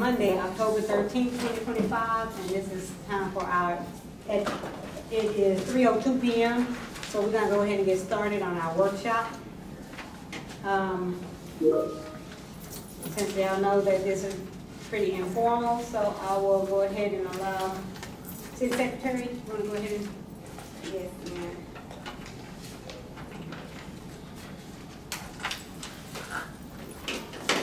Monday, October 13th, 2025, and this is time for it is 3:02 p.m., so we're gonna go ahead and get started on our workshop. Since they all know that this is pretty informal, so I will go ahead and allow City Secretary, you wanna go ahead and? Yes, ma'am.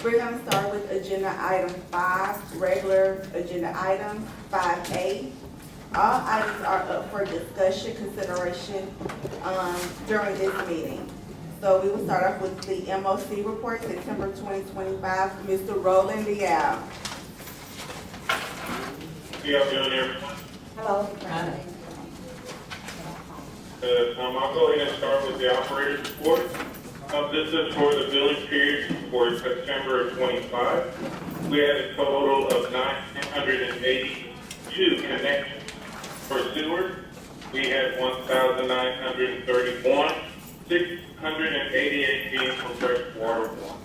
We're going to start with agenda item 5, regular agenda item 5A. All items are up for discussion, consideration during this meeting. So we will start off with the MOC report, September 2025. Mr. Roland Liao. How y'all doing, everyone? Hello. I'll go ahead and start with the operator's report. This is for the billing period for September of 25. We had a total of 982 connections for sewer. We had 1,931, 688 being for fresh water one.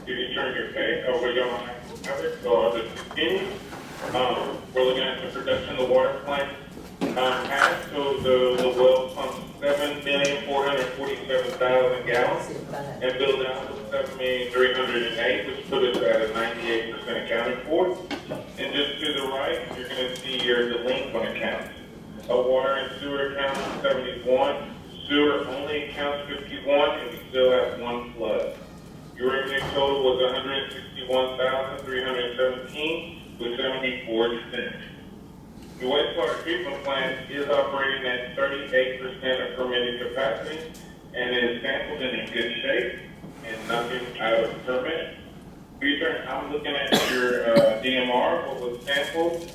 Did you turn your page? Oh, we don't have it, so I'll just continue. We're looking at the production of the water plant. So the well pumped 7,447,000 gallons and billed out to 7,308,000, which put us at a 98% accounted for. And just to the right, you're going to see your delinquent accounts. A water and sewer account 71, sewer only accounts 51, and we still have one flood. Your revenue total was 161,317 with 74 cents. The wastewater treatment plant is operating at 38% of permitted capacity and is sampled and in good shape and nothing out of permit. I'm looking at your DMR, what was sampled.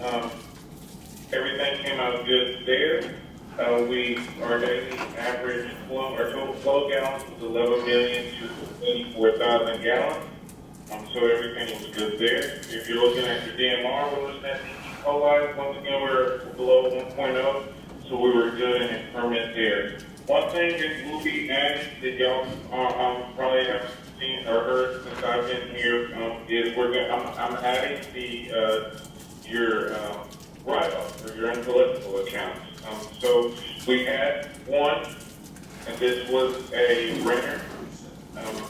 Everything came out good there. Our daily average flow, our total flow gallons was 11,284,000 gallons. So everything was good there. If you're looking at your DMR, we're looking at the Arcola. Once again, we're below 1.0, so we were good in permit there. One thing that will be added that y'all probably have seen or heard since I've been here is I'm adding your write-off or your uncollectible accounts. So we had one, and this was a renter.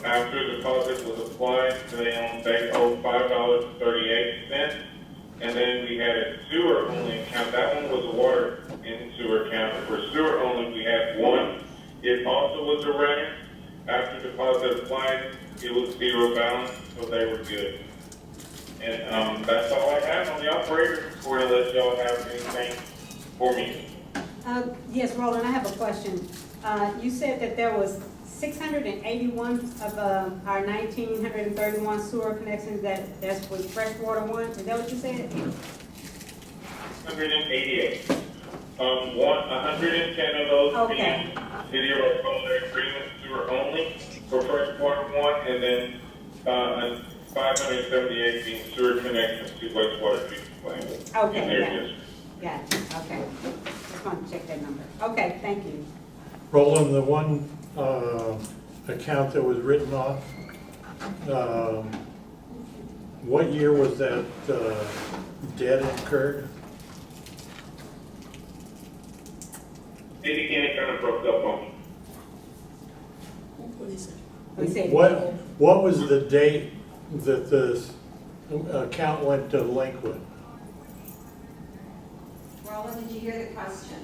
After the deposit was applied, they owed $5.38. And then we had a sewer only account. That one was a water and sewer account. For sewer only, we had one. It also was a renter. After deposit applied, it was zero balance, so they were good. And that's all I have on the operator report, unless y'all have anything for me. Yes, Roland, I have a question. You said that there was 681 of our 1,931 sewer connections that's with freshwater one. Is that what you said? 188. 110 of those being city or Arcola agreement sewer only for freshwater one, and then 578 being sewer connections to wastewater treatment plant. Okay, yeah. Okay. Just want to check that number. Okay, thank you. Roland, the one account that was written off, what year was that debt incurred? It again kind of broke up on me. What was the date that this account went delinquent? Roland, did you hear the question?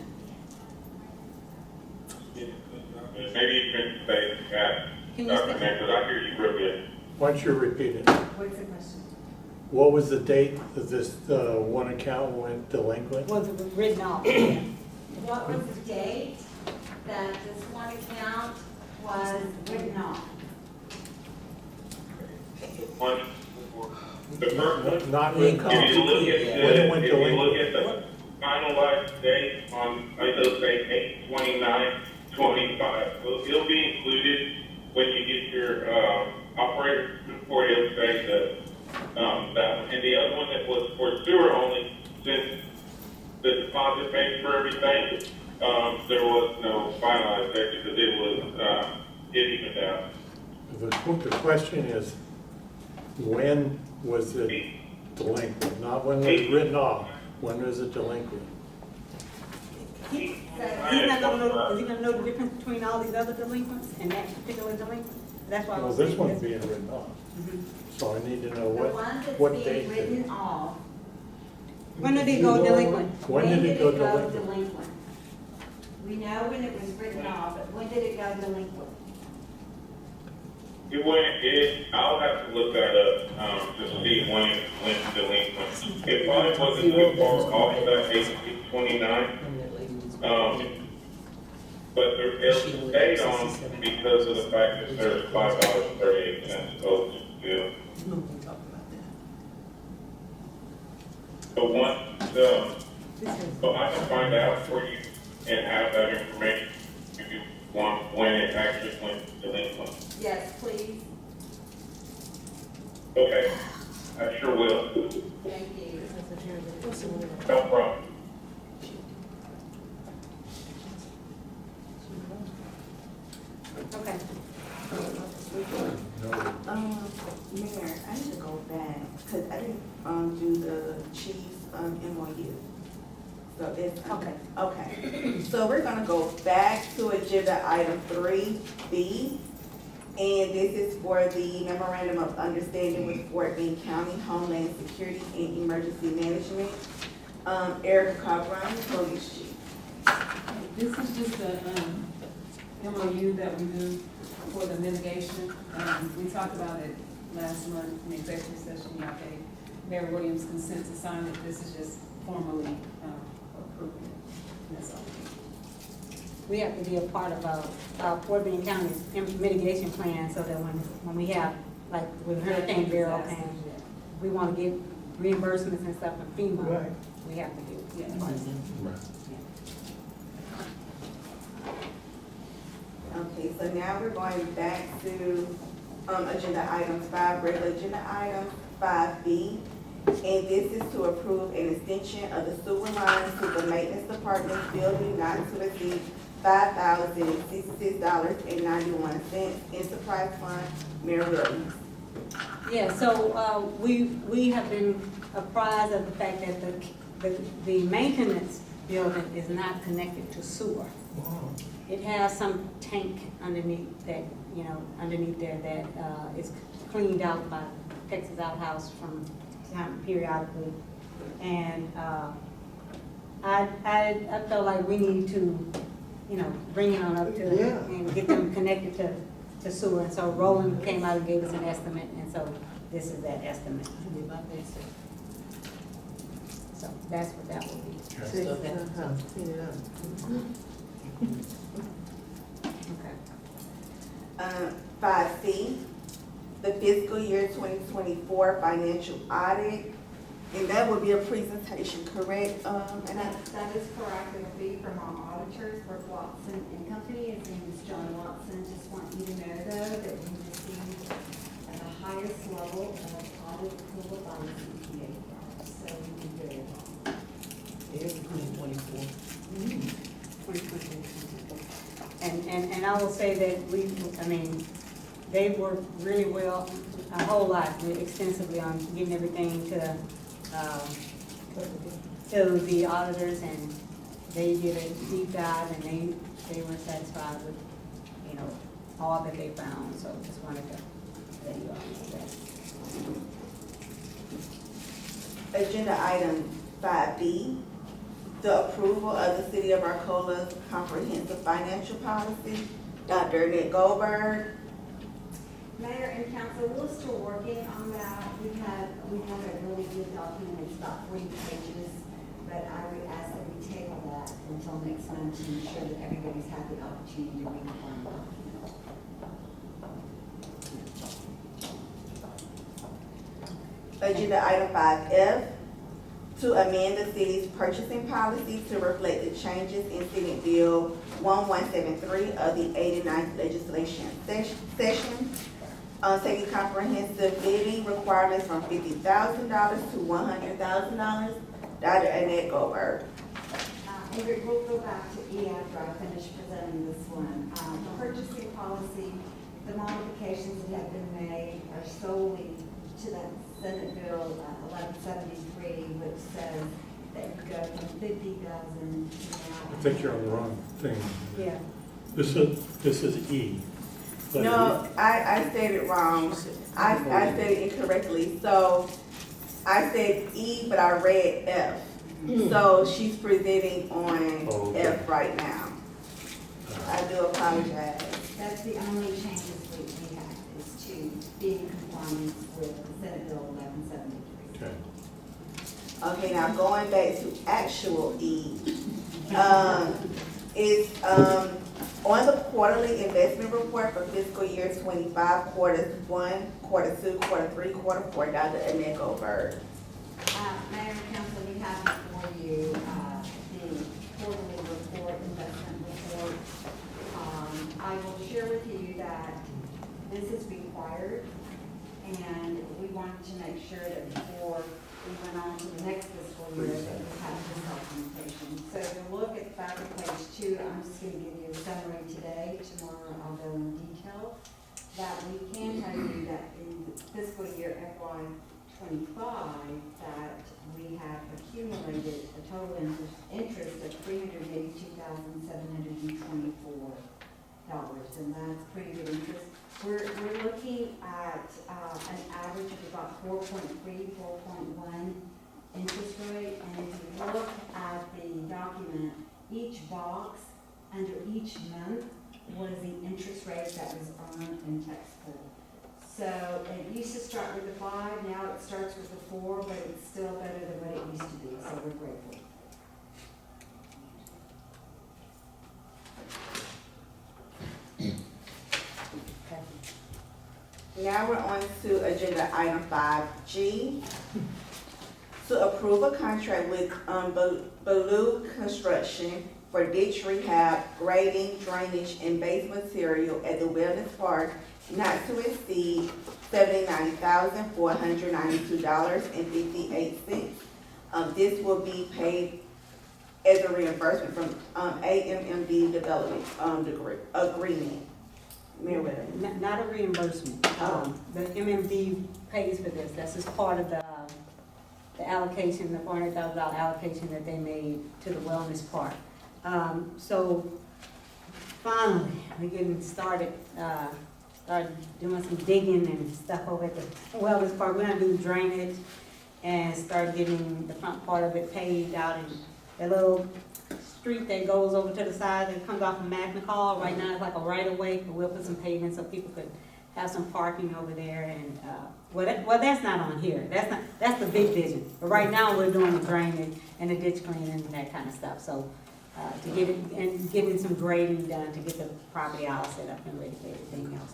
Maybe you can say that, because I hear you real good. Why don't you repeat it? What's the question? What was the date that this one account went delinquent? Was it written off? What was the date that this one account was written off? The first one, Not if written off. you look at When it went the, if you look delinquent? at the finalized date on, it'll say 8/29/25. It'll be included when you get your operator report. It'll say that one. And the other one that was for sewer only, since the deposit paid for everything, there was no finalized date because it was it evened out. The question is, when was it delinquent, not when it's written off, when is it delinquent? He's not gonna know, is he gonna know the difference between all these other delinquents and that particular delinquent? That's why I Well, was this saying one's this. being written off, Mhm. so I need to know The what, one that's what being date. written off. When did it go delinquent? When did it go delinquent? We know when it was written off, but when did it go delinquent? I'll have to look that up, to see when it went delinquent. It probably wasn't too far off that 8/29. But it stayed on because of the fact that there's $5.38 owed to the bill. So I can find out for you and have that information if you want when it actually went delinquent. Yes, please. Okay, I sure will. Thank you. No problem. Okay. Mayor, I need to go back, because I didn't, do the chief's, MOU. So it's, okay. So we're gonna go back to agenda item 3B. And this is for the memorandum of understanding with Fort Bend County Homeland Security and Emergency Management. Erica Cochran, Police Chief. This is just a MOU that we do for the mitigation. We talked about it last month in the executive session. Y'all gave Mayor Williams consent to sign it. This is just formally approving it. That's all. We have to be a part of Fort Bend County's mitigation plan so that when we have, like with Hurricane Beryl and we want to get reimbursements and stuff from FEMA, Right. we have to do. Yeah. Okay, so now we're going back to, agenda item 5, regular agenda item 5B. And this is to approve an extension of the sewer lines to the maintenance department building not to exceed $5,066.91 enterprise fund, Mayor Williams. Yeah, so, we have been apprised of the fact that the maintenance building is not connected to sewer. It has some tank underneath that, underneath there that, is cleaned out by Texas Outhouse from time periodically. And, I felt like we need to, bring it on up to, and get them connected to sewer. And so Roland came out and gave us an estimate, and so this is that estimate. So that's what that will be. Okay. 5C, the fiscal year 2024 financial audit. And that would be a presentation, correct? That is correct. It will be from our auditors, Brooke Watson and Company. His name is John Watson. Just want you to know though that we received the highest level of audit approval by the CPA. So we can do it. It's 2024. 2024. And I will say that they worked really well, a whole lot, extensively on getting everything to the auditors, and they did a deep dive, and they were satisfied with, all that they found, so just wanted to let you all know that. Agenda item 5B, the approval of the City of Arcola's comprehensive financial policy. Dr. Annette Goldberg. Mayor and council, we're still working on that. We have a really good document. It's about 40 pages, but I would ask that we table that until next month to ensure that everybody's had the opportunity to read the final document. Agenda item 5F, to amend the city's purchasing policy to reflect the changes in Senate Bill 1173 of the 89th legislation session. Taking comprehensive bidding requirements from $50,000 to $100,000. Dr. Annette Goldberg. Ingrid, we'll go back to E after I finish presenting this one. The purchasing policy, the modifications that have been made are solely to that Senate Bill 1173, which says that you go from 50,000 to now. I think you're on the wrong thing. Yeah. This is E. Letter No, I stated wrong. I stated incorrectly. So I said E, but I read F. So she's presenting on Oh, okay. F right now. I do apologize. That's the only changes we have, is to be in compliance with Senate Bill 1173. E. Okay. Okay, now going back to actual E, is, on the quarterly investment report for fiscal year 25, quarters 1, quarter 2, quarter 3, quarter 4, Dr. Annette Goldberg. Mayor and Council, you have before you the quarterly report, investment report. I will share with you that this is required, and we wanted to make sure that before we went on to the next fiscal year that we had this documentation. So if you look at back at page 2, I'm just going to give you a summary today. Tomorrow I'll go in detail. That we can tell you that in fiscal year FY25 that we have accumulated a total interest of $382,724. And that's pretty good interest. We're looking at an average of about 4.3, 4.1 interest rate. And if you look at the document, each box under each month was the interest rate that was earned in tax pool. So it used to start with the 5, now it starts with the 4, but it's still better than what it used to be, so we're grateful. Now we're on to agenda item 5G. To approve a contract with Baloo Construction for ditch rehab, grading, drainage, and base material at the Wellness Park, not to exceed $79,492.58. This will be paid as a reimbursement from AMMD Development Agreement. Mayor Whitman. Not a reimbursement. The MMD pays for this. That's just part of the allocation, the $400,000 allocation that they made to the wellness park. So finally, we're getting started, started doing some digging and stuff over at the wellness park. We're gonna do drainage and start getting the front part of it paved out, and that little street that goes over to the side that comes off of Magna-Call. Right now it's like a right-of-way, but we'll put some pavement so people could have some parking over there. And well, that's not on here. That's the big vision. But right now we're doing the drainage and the ditch cleaning and that kind of stuff. So to get it and getting some grading done to get the property all set up and ready for everything else.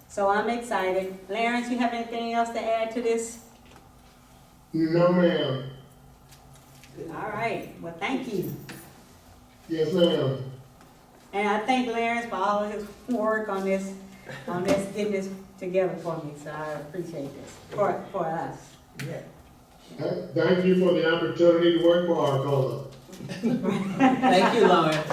So I'm excited. Lawrence, you have anything else to add to this? No, ma'am. All right. Well, thank you. Yes, ma'am. And I thank Lawrence for all of his work on this, getting this together for me. So I appreciate this for us. Thank you for the opportunity to work for Arcola. Thank you, Lawrence.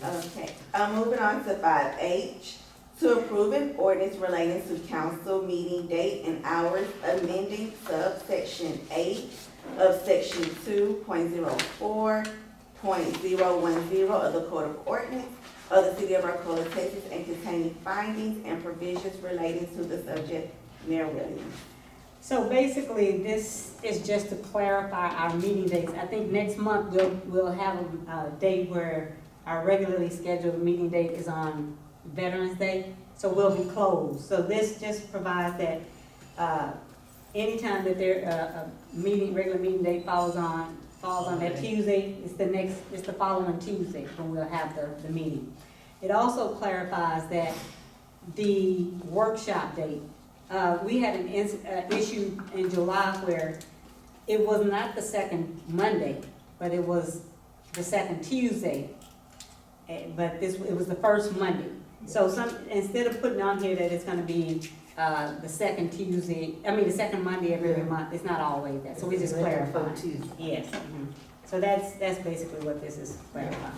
Okay, moving on to 5H, to approve an ordinance relating to council meeting date and hours, amending subsection 8 of section 2.04.010 of the Code of Ordinance of the City of Arcola, Texas, and containing findings and provisions relating to the subject. Mayor Williams. So basically, this is just to clarify our meeting dates. I think next month we'll have a date where our regularly scheduled meeting date is on Veterans Day, so we'll be closed. So this just provides that anytime that a regular meeting date falls on that Tuesday, it's the following Tuesday when we'll have the meeting. It also clarifies that the workshop date. We had an issue in July where it was not the second Monday, but it was the second Tuesday. But it was the first Monday. So instead of putting on here that it's gonna be the second Monday every month, it's not always that. So we just clarify. Yes. Mm-hmm. So that's basically what this is clarifying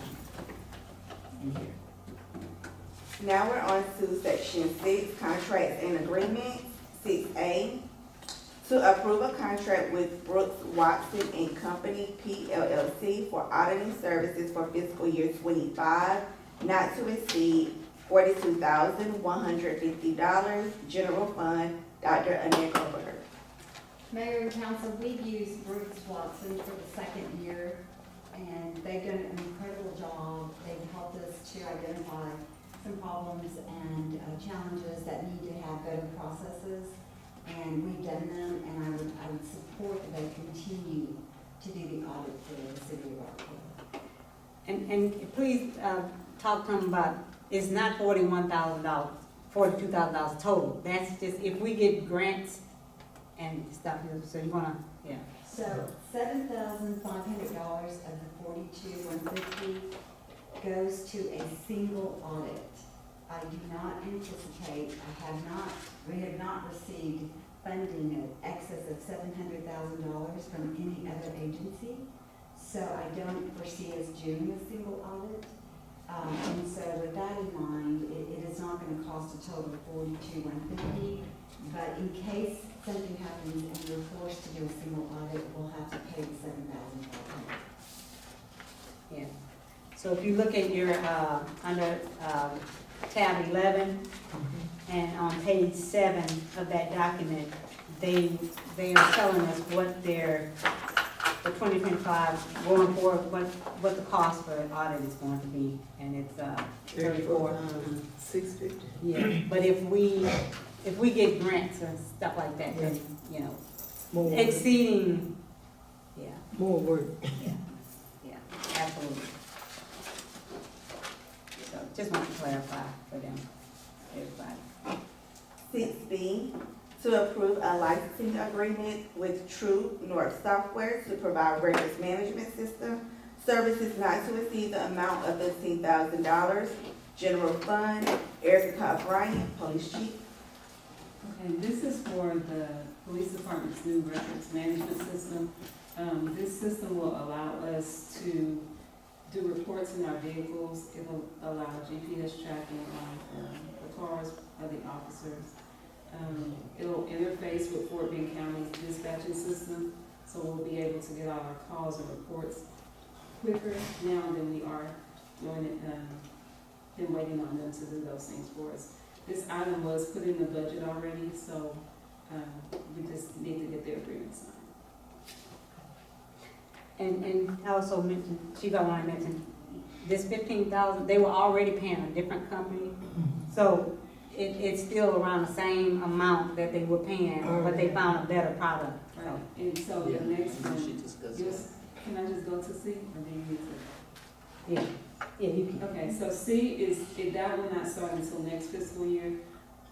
in here. Now we're on to section 6, contracts and agreements. 6A, to approve a contract with Brooks, Watson and Company, PLLC for auditing services for fiscal year 25, not to exceed $42,150, general fund, Dr. Annette Goldberg. Mayor and council, we've used Brooks Watson for the second year, and they've done an incredible job. They've helped us to identify some problems and challenges that need to have better processes, and we've done them, and I would support that they continue to do the audit for the city of Arcola. And please, talk to them about, it's not $41,000, $42,000 total. That's just, if we get grants and stuff, so you wanna, yeah. So $7,500 of the $42,150 goes to a single audit. I do not anticipate, we have not received funding in excess of $700,000 from any other agency. So I don't foresee us doing a single audit. And so with that in mind, it is not gonna cost a total of $42,150, but in case something happens and we're forced to do a single audit, we'll have to pay the $7,500. Yeah. So if you look at your, under, tab 11, and on page 7 of that document, they are telling us what their, for 2025, going forward, what the cost for an audit is going to be, and it's, 34. $650. Yeah, but if we get grants and stuff like that, then, you know, More, exceeding, yeah, more work. yeah, absolutely. So just want to clarify for them, everybody. 6B, to approve a licensing agreement with True North Software to provide records management system services not to exceed the amount of $15,000. General fund, Erica Bryant, Police Chief. Okay, this is for the police department's new records management system. This system will allow us to do reports in our vehicles. It will allow GPS tracking on the cars of the officers. It'll interface with Fort Bend County's dispatching system, so we'll be able to get all our calls and reports quicker now than we are doing it, been waiting on them to do those things for us. This item was put in the budget already, so we just need to get their agreement signed. And I also mentioned, Chief, I want to mention, this 15,000, they were already paying a different company, so it's still around the same amount that they were paying, but they found a better product. Right, So, and so the next one, She discussed that. can I just go to C, or do you need to? yeah, you can. Okay, so C is, that will not start until next fiscal year,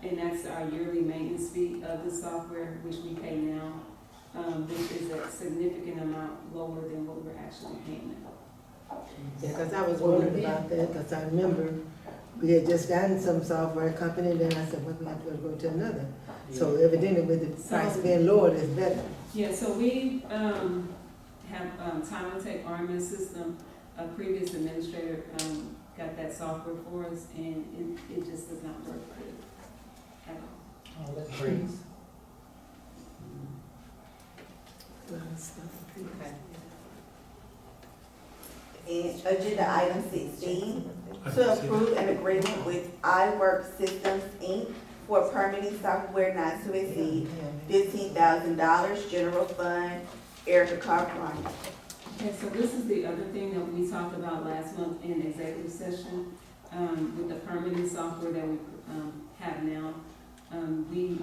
and that's our yearly maintenance fee of the software, which we pay now, which is a significant amount lower than what we're actually paying now. Yeah, because I was wondering about that, because I remember we had just gotten some software company, and then I said, well, we have to go to another. So evidently with the price being lowered, it's better. Yeah, so we have Time and Tech RMS system. A previous administrator got that software for us, and it just does not work good at all. Oh, that's great. Okay. And agenda item 16, to approve an agreement with iWork Systems, Inc. for permitting software not to exceed $15,000, general fund, Erica Cartwright. Okay, so this is the other thing that we talked about last month in executive session, with the permitting software that we have now. We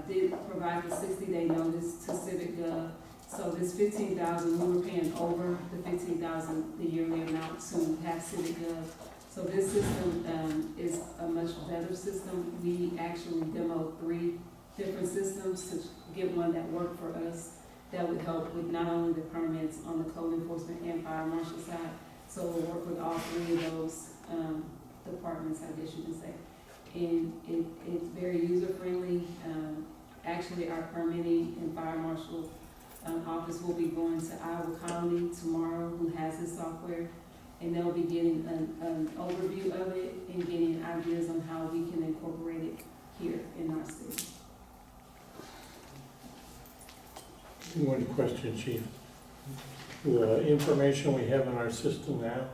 did provide the 60-day notice to Civic Gov. So this 15,000, we were paying over the 15,000, the yearly amount to have Civic Gov. So this system is a much better system. We actually demoed 3 different systems to get one that worked for us, that would help with not only the permits on the code enforcement and fire marshal side. So we'll work with all 3 of those departments, I guess you can say. And it's very user-friendly. Actually, our permitting and fire marshal office will be going to Iowa Colony tomorrow, who has this software, and they'll be getting an overview of it and getting ideas on how we can incorporate it here in our city. One question, Chief. The information we have in our system now,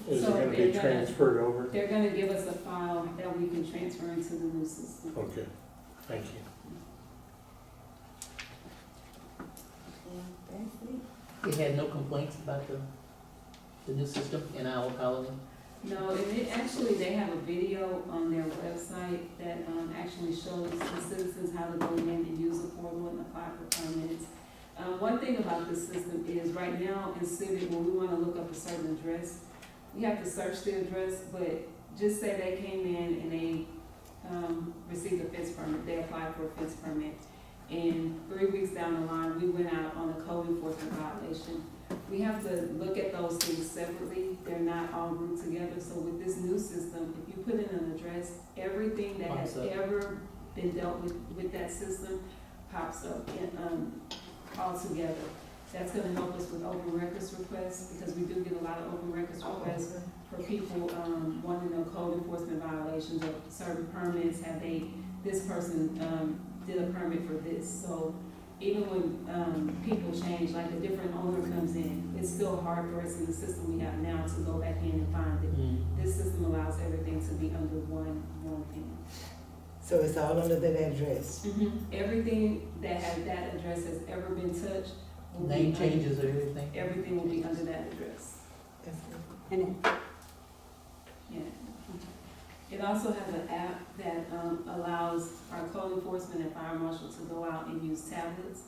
is it So gonna be they're gonna- transferred over? They're gonna give us a file that we can transfer into the new system. Okay, thank you. And that's it. We had no complaints about the new system in our colony? No, and it actually, they have a video on their website that, actually shows the citizens how to go in and use the portal and apply for permits. One thing about this system is, right now in Civic, when we wanna look up a certain address, we have to search the address, but just say they came in and they, received a fence permit, they applied for a fence permit. And 3 weeks down the line, we went out on a code enforcement violation. We have to look at those things separately, they're not all grouped together. So with this new system, if you put in an address, everything that has Pops up. ever been dealt with that system pops up in, all together. That's gonna help us with open records requests, because we do get a lot of open records requests for people, wanting to know code enforcement violations or certain permits, have they, this person, did a permit for this. So even when, people change, like a different owner comes in, it's still hard for us in the system we have now to go back in and find it. This system allows everything to be under one thing. So it's all under that address. Everything that that address has ever been touched. will be Name under- changes or everything? Everything will be under that address. That's good. And then, Yeah. It also has an app that allows our code enforcement and fire marshal to go out and use tablets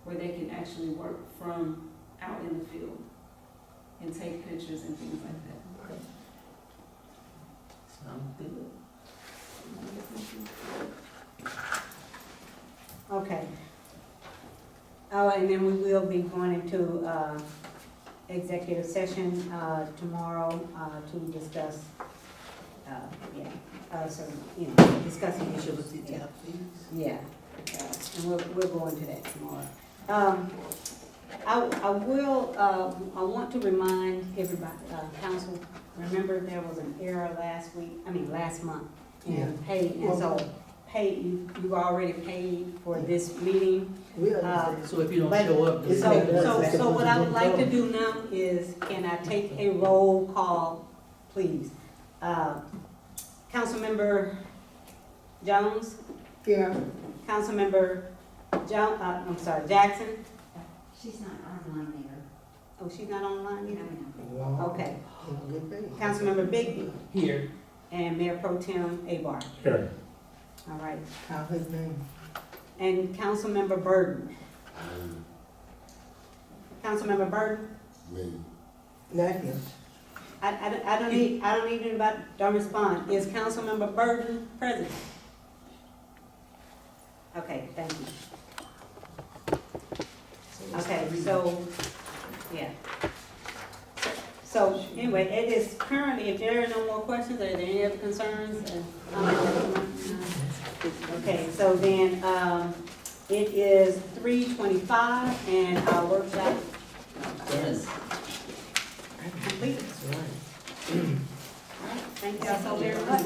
where they can actually work from out in the field and take pictures and things like that. Sounds good. okay. Oh, and then we will be going into, executive session, tomorrow, to discuss, so, discussing issues. Yeah, and we'll go into that tomorrow. I will, I want to remind everybody, council, remember there was an error last month in pay, and so you already paid for this meeting. We understand. So if you don't But- show up, just So- make it So, up. so what I would like to do now is, can I take a roll call, please? Councilmember Jones, Yeah. Councilmember Jackson. She's not online there. Oh, she's not online either? Wow. Okay. Good thing. Councilmember Bigby Here. and Mayor Pro Tem Abar. Here, All right. Call his name. And Councilmember Burton. Councilmember Burton? Not him. I don't need anybody, don't respond. Is Councilmember Burton present? Okay, thank you. Okay, so, yeah. So, anyway, it is currently, if there are no more questions, are there any other concerns? Okay, so then, it is 3:25 and our workshop is complete. That's right. Thank y'all so very much.